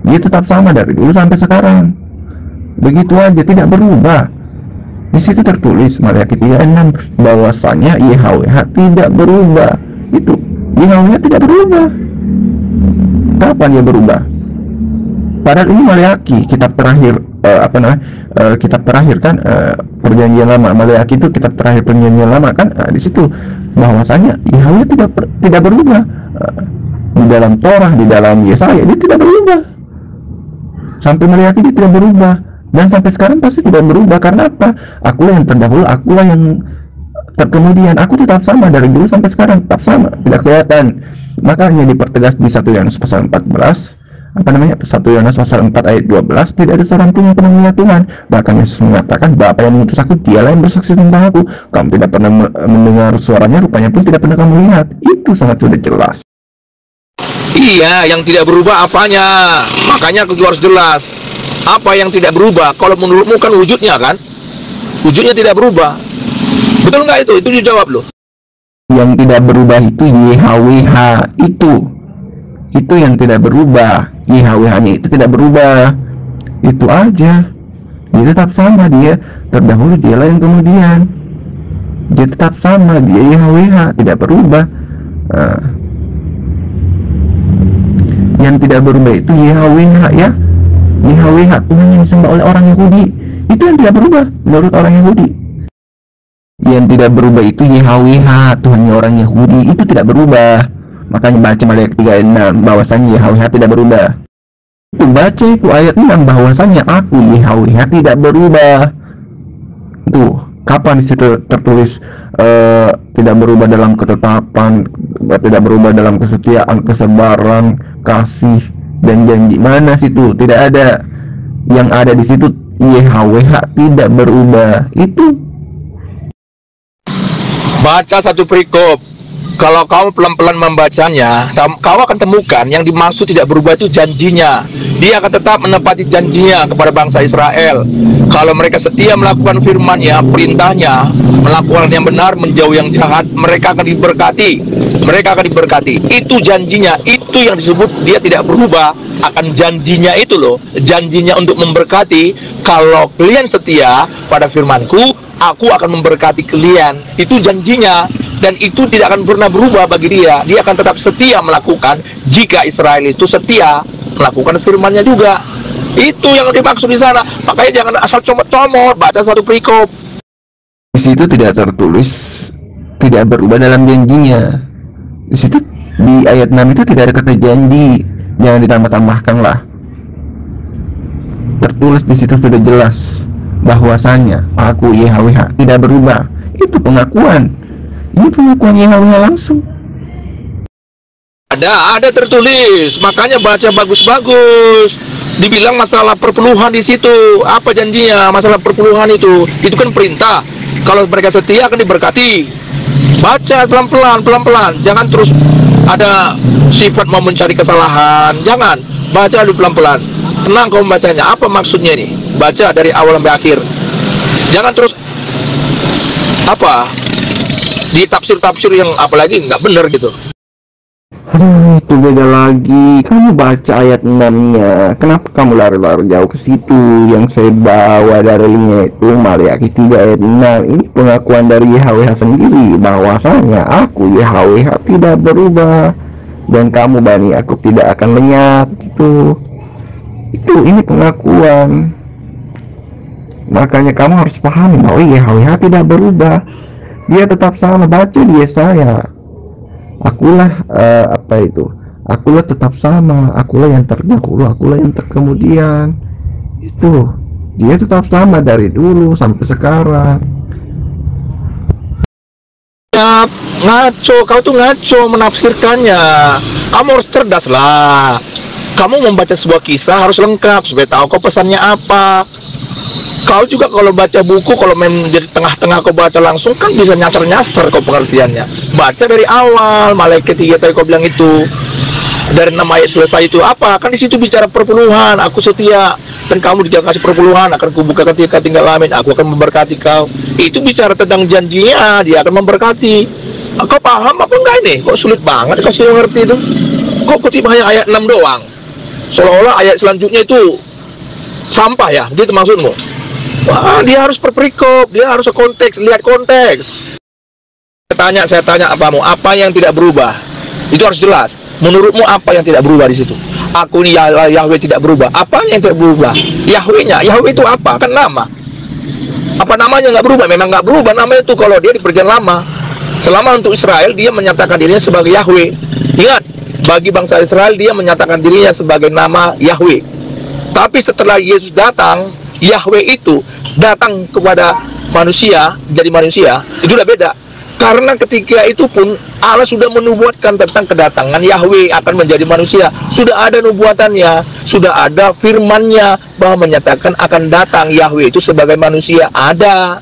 Dia tetap sama dari dulu sampai sekarang. Begitu aja, tidak berubah. Di situ tertulis Maleakhi 3:6 bahwasanya YHWH tidak berubah. Itu YHWH tidak berubah. Kapan dia berubah? Padahal ini Maleakhi, kitab terakhir kitab terakhir kan, perjanjian lama. Maleakhi itu kitab terakhir perjanjian lama kan. Di situ bahwasanya YHWH tidak berubah. Di dalam Torah, di dalam Yesaya dia tidak berubah. Sampai Maleakhi dia tidak berubah. Dan sampai sekarang pasti tidak berubah. Karena apa? Akulah yang terdahulu, akulah yang terkemudian. Aku tetap sama dari dulu sampai sekarang, tetap sama, tidak kelihatan. Makanya dipertegas di 1 Yohanes pasal 14, 1 Yohanes pasal 4 ayat 12, tidak ada seorang pun yang pernah melihat Tuhan. Bahkan Yesus mengatakan, Bapa yang mengutus aku, dialah yang bersaksi tentang aku. Kamu tidak pernah mendengar suaranya, rupanya pun tidak pernah kamu lihat. Itu sangat sudah jelas. Iya, yang tidak berubah apanya? Makanya aku harus jelas. Apa yang tidak berubah? Kalau menurutmu kan wujudnya kan? Wujudnya tidak berubah. Betul nggak itu? Itu dijawab loh. Yang tidak berubah itu YHWH. Itu yang tidak berubah. YHWH-nya itu tidak berubah. Itu aja. Dia tetap sama, dia terdahulu, dialah yang kemudian. Dia tetap sama, dia YHWH, tidak berubah. Yang tidak berubah itu YHWH ya. YHWH Tuhan yang disembah oleh orang Yahudi. Itu yang tidak berubah menurut orang Yahudi. Yang tidak berubah itu YHWH, Tuhannya orang Yahudi. Itu tidak berubah. Makanya baca Maleakhi 3:6 bahwasanya YHWH tidak berubah. Itu baca itu ayat 6 bahwasanya aku YHWH tidak berubah. Tuh, kapan di situ tertulis tidak berubah dalam ketetapan, tidak berubah dalam kesetiaan, kesabaran, kasih dan janji? Mana situ? Tidak ada. Yang ada di situ YHWH tidak berubah. Itu baca satu perikop Kalau kau pelan-pelan membacanya, kau akan temukan yang dimaksud tidak berubah itu janjinya. Dia akan tetap menepati janjinya kepada bangsa Israel. Kalau mereka setia melakukan firman-Nya, perintahnya, melakukan yang benar, menjauh yang jahat, mereka akan diberkati. Mereka akan diberkati. Itu janjinya. Itu yang disebut dia tidak berubah. Akan janjinya itu loh. Janjinya untuk memberkati. Kalau kalian setia pada firman-Ku, aku akan memberkati kalian. Itu janjinya. Dan itu tidak akan pernah berubah bagi dia. Dia akan tetap setia melakukan. Jika Israel itu setia melakukan firman-Nya juga. Itu yang dimaksud di sana. Makanya jangan asal comot-comot baca satu perikop. Di situ tidak tertulis tidak berubah dalam janjinya. Di situ di ayat 6 itu tidak ada kata janji. Jangan ditambah-tambahkan lah. Tertulis di situ sudah jelas bahwasanya aku YHWH tidak berubah. Itu pengakuan. Ini pengakuan YHWH langsung. Ada tertulis, makanya baca bagus-bagus. Dibilang masalah perpuluhan di situ. Apa janjinya? Masalah perpuluhan itu kan perintah. Kalau mereka setia akan diberkati. Baca pelan-pelan. Jangan terus ada sifat mau mencari kesalahan. Jangan. Baca dulu pelan-pelan. Tenang kau membacanya. Apa maksudnya ini? Baca dari awal sampai akhir. Jangan terus di tafsir-tafsir yang apalagi nggak benar gitu. Aduh, itu beda lagi. Kamu baca ayat 6-nya. Kenapa kamu lari-lari jauh ke situ? Yang saya bawa dari linknya itu Maliaki 3 ayat 6. Ini pengakuan dari YHWH sendiri bahwasanya aku YHWH tidak berubah dan kamu Bani aku tidak akan lenyap gitu. Ini pengakuan. Makanya kamu harus pahami bahwa YHWH tidak berubah. Dia tetap sama. Baca di Yesaya. Akulah akulah tetap sama, akulah yang terdahulu, akulah yang terkemudian. Itu dia tetap sama dari dulu sampai sekarang. Ya, ngaco, kau tuh ngaco menafsirkannya. Kamu harus cerdas lah. Kamu membaca sebuah kisah harus lengkap supaya tahu kau pesannya apa. Kau juga kalau baca buku, kalau memang di tengah-tengah kau baca langsung kan bisa nyasar-nyasar kau pengertiannya. Baca dari awal, Maliaki 3 tadi kau bilang itu. Dari 6 ayat selesai itu apa? Kan di situ bicara perpuluhan, aku setia dan kamu dikasih perpuluhan, akan kubuka ketika tinggal amin, aku akan memberkati kau. Itu bicara tentang janjinya, dia akan memberkati. Kau paham apa enggak ini? Kok sulit banget kasih ngerti itu? Kok kutip hanya ayat 6 doang? Seolah-olah ayat selanjutnya itu sampah ya, gitu maksudmu? Wah, dia harus perperikop, dia harus konteks, lihat konteks. Saya tanya apa yang tidak berubah? Itu harus jelas. Menurutmu apa yang tidak berubah di situ? Aku ini Yahweh tidak berubah. Apa yang tidak berubah? Yahweh-nya. Yahweh itu apa? Kan nama. Apa namanya nggak berubah? Memang nggak berubah namanya itu kalau dia di perjanjian lama. Selama untuk Israel dia menyatakan dirinya sebagai Yahweh. Ingat, bagi bangsa Israel dia menyatakan dirinya sebagai nama Yahweh. Tapi setelah Yesus datang, Yahweh itu datang kepada manusia, jadi manusia, itu udah beda. Karena ketika itu pun Allah sudah menubuatkan tentang kedatangan Yahweh akan menjadi manusia. Sudah ada nubuatannya, sudah ada firman-Nya bahwa menyatakan akan datang Yahweh itu sebagai manusia. Ada.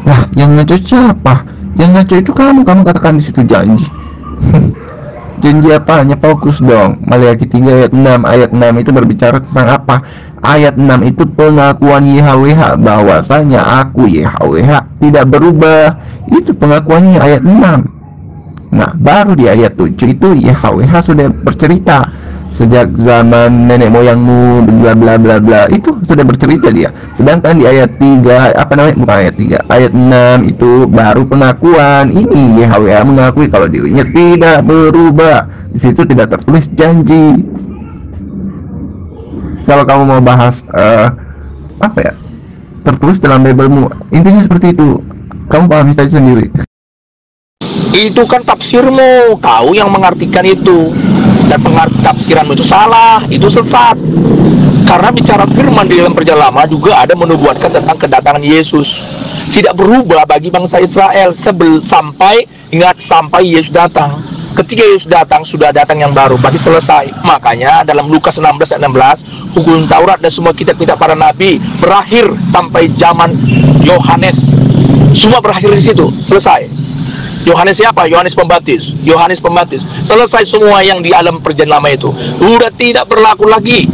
Wah, yang ngaco siapa? Yang ngaco itu kamu katakan di situ janji. Janji apanya? Fokus dong. Maliaki 3 ayat 6. Ayat 6 itu berbicara tentang apa? Ayat 6 itu pengakuan YHWH bahwasanya aku YHWH tidak berubah. Itu pengakuannya ayat 6. Nah, baru di ayat 7 itu YHWH sudah bercerita sejak zaman nenek moyangmu bla bla bla bla, itu sudah bercerita dia. Sedangkan di ayat 3 bukan ayat 3, ayat 6 itu baru pengakuan. Ini YHWH mengakui kalau dirinya tidak berubah. Di situ tidak tertulis janji. Kalau kamu mau bahas tertulis dalam Biblemu, intinya seperti itu. Kamu pahami saja sendiri. Itu kan tafsirmu, kau yang mengartikan itu. Dan tafsiranmu itu salah, itu sesat. Karena bicara firman di dalam perjanjian lama juga ada menubuatkan tentang kedatangan Yesus. Tidak berubah bagi bangsa Israel sampai Yesus datang. Ketika Yesus datang, sudah datang yang baru, berarti selesai. Makanya dalam Lukas 16 ayat 16, hukum Taurat dan semua kitab-kitab para nabi berakhir sampai zaman Yohanes. Semua berakhir di situ, selesai. Yohanes siapa? Yohanes Pembaptis. Yohanes Pembaptis. Selesai semua yang di alam perjanjian lama itu. Sudah tidak berlaku lagi.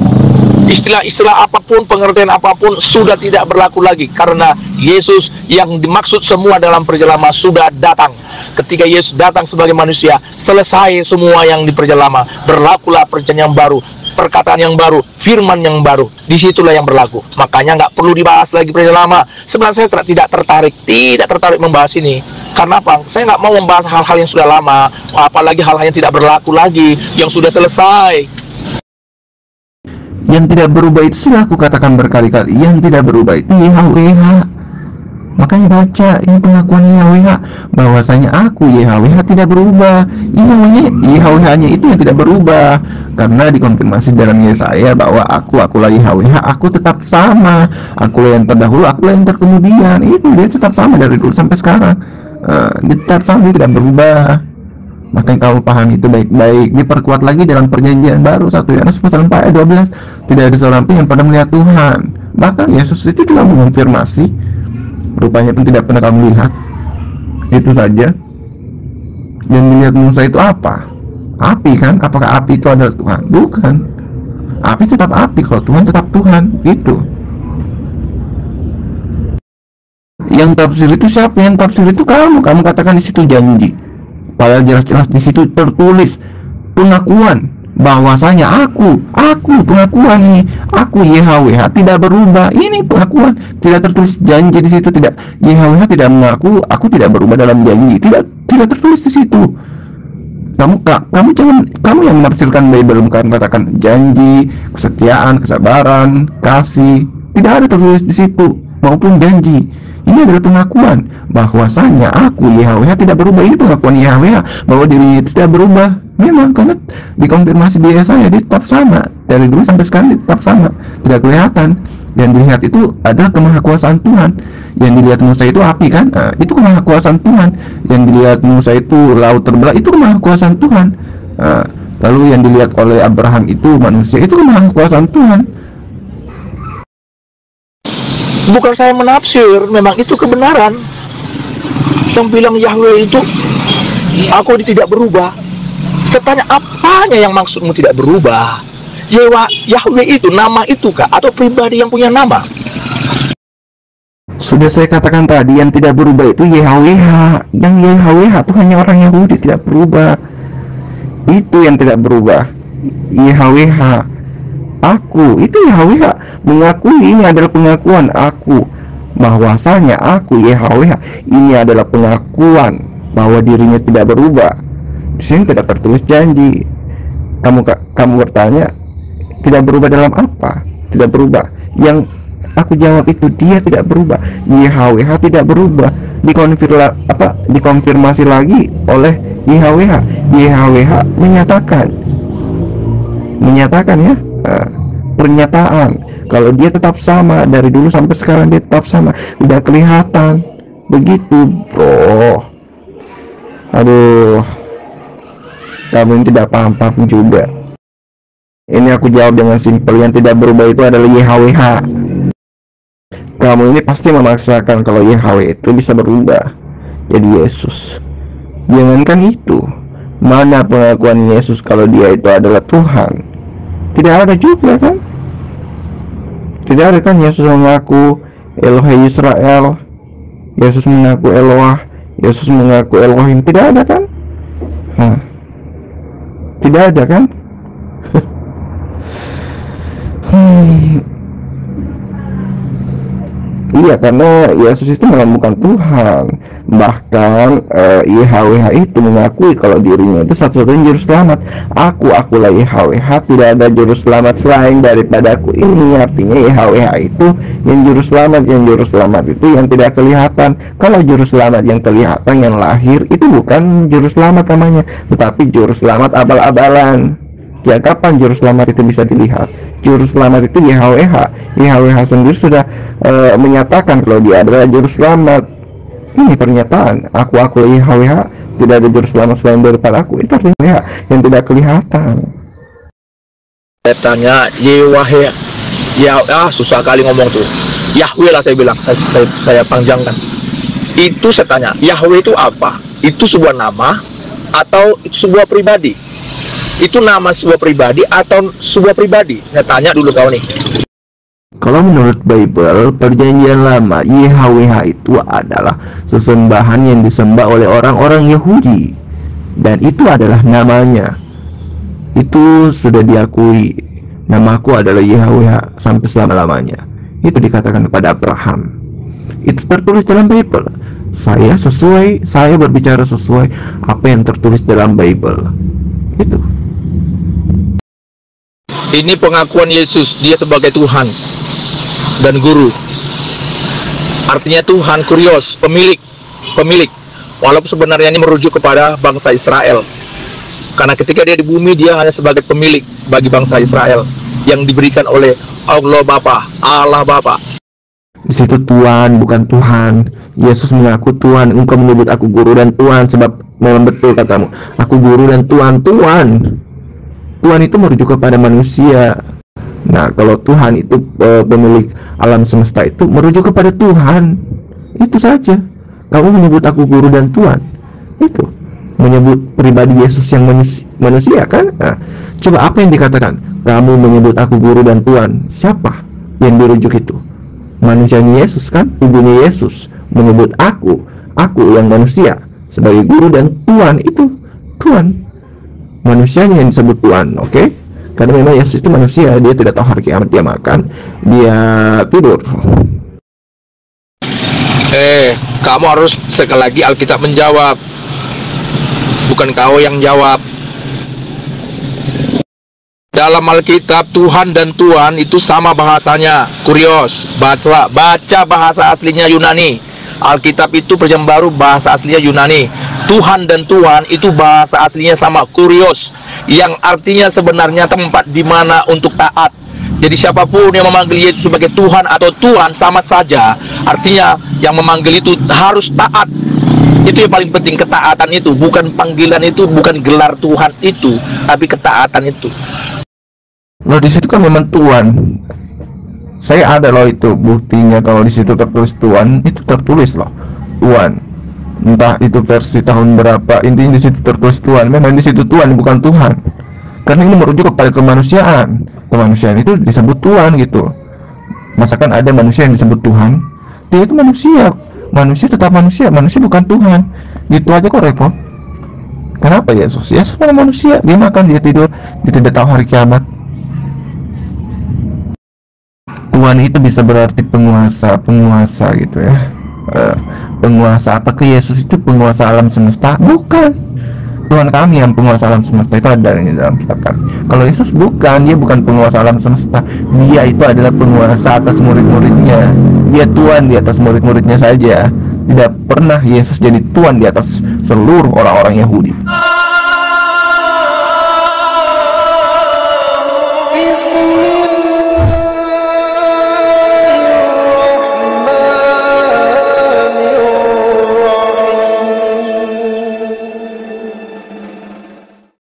Istilah-istilah apapun, pengertian apapun sudah tidak berlaku lagi. Karena Yesus yang dimaksud semua dalam perjanjian lama sudah datang. Ketika Yesus datang sebagai manusia, selesai semua yang di perjanjian lama. Berlakulah perjanjian yang baru, perkataan yang baru, firman yang baru. Disitulah yang berlaku. Makanya nggak perlu dibahas lagi perjanjian lama. Sebenarnya saya tidak tertarik membahas ini. Karena apa? Saya nggak mau membahas hal-hal yang sudah lama, apalagi hal-hal yang tidak berlaku lagi, yang sudah selesai. Yang tidak berubah itu sudah aku katakan berkali-kali. Yang tidak berubah itu YHWH. Makanya baca ini pengakuan YHWH, bahwasanya aku YHWH tidak berubah. YHWH-nya itu yang tidak berubah, karena dikonfirmasi dalam Yesaya bahwa akulah YHWH, aku tetap sama. Akulah yang terdahulu, akulah yang terkemudian. Itu dia tetap sama dari dulu sampai sekarang. Dia tetap sama, dia tidak berubah. Makanya kamu paham itu baik-baik. Diperkuat lagi dalam perjanjian baru 1 Yohanes pasal 4 ayat 12. Tidak ada seorang pun yang pernah melihat Tuhan. Bahkan Yesus itu telah mengonfirmasi, rupanya pun tidak pernah kamu lihat. Itu saja. Yang dilihat Musa itu apa? Api kan? Apakah api itu adalah Tuhan? Bukan. Api tetap api, kalau Tuhan tetap Tuhan. Itu. Yang tafsir itu siapa? Yang tafsir itu kamu. Kamu katakan di situ janji. Padahal jelas-jelas di situ tertulis pengakuan bahwasanya aku pengakuan ini, aku YHWH tidak berubah. Ini pengakuan, tidak tertulis janji di situ, tidak. YHWH tidak mengaku aku tidak berubah dalam janji, tidak tertulis di situ. Kamu yang menafsirkan Bible, bukan katakan janji, kesetiaan, kesabaran, kasih, tidak ada tertulis di situ, maupun janji. Ini adalah pengakuan bahwasanya aku YHWH tidak berubah. Ini pengakuan YHWH bahwa dirinya tidak berubah. Memang karena dikonfirmasi di Yesaya, dia tetap sama dari dulu sampai sekarang, dia tetap sama, tidak kelihatan. Yang dilihat itu adalah kemahakuasaan Tuhan. Yang dilihat Musa itu api kan? Itu kemahakuasaan Tuhan. Yang dilihat Musa itu laut terbelah, itu kemahakuasaan Tuhan. Lalu yang dilihat oleh Abraham itu manusia, itu kemahakuasaan Tuhan. Bukan saya menafsir, memang itu kebenaran. Yang bilang Yahweh itu aku tidak berubah. Saya tanya, apanya yang maksudmu tidak berubah? Yahweh itu nama itu kah? Atau pribadi yang punya nama? Sudah saya katakan tadi, yang tidak berubah itu YHWH. Yang YHWH itu hanya orang Yahudi, tidak berubah. Itu yang tidak berubah, YHWH. Aku, itu YHWH mengakui. Ini adalah pengakuan aku bahwasanya aku YHWH. Ini adalah pengakuan bahwa dirinya tidak berubah. Di sini tidak tertulis janji. Kamu bertanya, tidak berubah dalam apa? Tidak berubah. Yang aku jawab itu, dia tidak berubah. YHWH tidak berubah. Dikonfirmasi lagi oleh YHWH. YHWH menyatakan ya, pernyataan kalau dia tetap sama dari dulu sampai sekarang, dia tetap sama, tidak kelihatan. Begitu, bro. Aduh, kamu yang tidak paham juga. Ini aku jawab dengan simpel, yang tidak berubah itu adalah YHWH. Kamu ini pasti memaksakan kalau YHWH itu bisa berubah jadi Yesus. Jangankan itu, mana pengakuan Yesus kalau dia itu adalah Tuhan? Tidak ada juga kan? Tidak ada kan Yesus mengaku Elohim Israel, Yesus mengaku Eloah, Yesus mengaku Elohim. Tidak ada kan? Tidak ada kan? Iya, karena Yesus itu melambungkan Tuhan. Bahkan YHWH itu mengakui kalau dirinya itu satu-satunya juru selamat. Akulah YHWH, tidak ada juru selamat selain daripada aku. Ini artinya YHWH itu yang juru selamat. Yang juru selamat itu yang tidak kelihatan. Kalau juru selamat yang kelihatan, yang lahir, itu bukan juru selamat namanya, tetapi juru selamat abal-abalan. Ya, kapan juru selamat itu bisa dilihat? Juru selamat itu YHWH. YHWH sendiri sudah menyatakan kalau dia adalah juru selamat. Ini pernyataan, aku YHWH, tidak ada juru selamat selain daripada aku. Itu artinya YHWH yang tidak kelihatan. Saya tanya YHWH, susah kali ngomong tuh. Yahweh lah saya bilang, saya panjangkan. Itu saya tanya, Yahweh itu apa? itu sebuah nama atau itu sebuah pribadi? Itu nama sebuah pribadi atau sebuah pribadi? Saya tanya dulu kau nih. Kalau menurut Bible, perjanjian lama, YHWH itu adalah sesembahan yang disembah oleh orang-orang Yahudi. Dan itu adalah namanya. Itu sudah diakui. Namaku adalah YHWH sampai selama-lamanya. Itu dikatakan kepada Abraham. Itu tertulis dalam Bible. Saya berbicara sesuai apa yang tertulis dalam Bible. Itu. Ini pengakuan Yesus, dia sebagai Tuhan dan Guru. Artinya Tuhan, kurios, pemilik. Walaupun sebenarnya ini merujuk kepada bangsa Israel. Karena ketika dia di bumi, dia hanya sebagai pemilik bagi bangsa Israel yang diberikan oleh Allah Bapa. Di situ Tuhan, bukan Tuhan. Yesus mengaku Tuhan. Engkau menyebut aku Guru dan Tuhan, sebab memang betul katamu, aku Guru dan Tuhan. Tuhan itu merujuk kepada manusia. Nah, kalau Tuhan itu pemilik alam semesta, itu merujuk kepada Tuhan. Itu saja. Kamu menyebut aku Guru dan Tuhan, itu menyebut pribadi Yesus yang manusia kan? Nah, coba apa yang dikatakan? Kamu menyebut aku Guru dan Tuhan. Siapa yang dirujuk itu? Manusianya Yesus kan? Tubuhnya Yesus menyebut aku yang manusia sebagai Guru dan Tuhan. Itu Tuhan. Manusianya yang disebut Tuhan, oke? Karena memang Yesus itu manusia, dia tidak tahu hari kiamat, dia makan, dia tidur. Kamu harus sekali lagi Alkitab menjawab, bukan kau yang jawab. Dalam Alkitab Tuhan dan Tuhan itu sama bahasanya. Kurios, baca bahasa aslinya Yunani. Alkitab itu perjanjian baru, bahasa aslinya Yunani. Tuhan dan Tuhan itu bahasa aslinya sama, kurios, yang artinya sebenarnya tempat di mana untuk taat. Jadi siapapun yang memanggil Yesus sebagai Tuhan atau Tuhan sama saja. Artinya yang memanggil itu harus taat. Itu yang paling penting, ketaatan itu. Bukan panggilan itu, bukan gelar Tuhan itu, tapi ketaatan itu. Loh, di situ kan memang Tuhan. Saya ada loh itu buktinya, kalau di situ tertulis Tuhan, itu tertulis loh Tuhan. Entah itu versi tahun berapa, intinya di situ tertulis Tuhan. Memang di situ Tuhan, bukan Tuhan. Karena ini merujuk kepada kemanusiaan. Kemanusiaan itu disebut Tuhan gitu. Masakan ada manusia yang disebut Tuhan? Dia itu manusia. Manusia tetap manusia bukan Tuhan. Gitu aja kok repot. Kenapa Yesus? Yesus memang manusia. Dia makan, dia tidur, dia tidak tahu hari kiamat. Tuhan itu bisa berarti penguasa gitu ya. Penguasa. Apakah Yesus itu penguasa alam semesta? Bukan. Tuhan kami yang penguasa alam semesta, itu ada di dalam kitab kami. Kalau Yesus bukan, dia bukan penguasa alam semesta. Dia itu adalah penguasa atas murid-muridnya. Dia Tuhan di atas murid-muridnya saja. Tidak pernah Yesus jadi Tuhan di atas seluruh orang-orang Yahudi.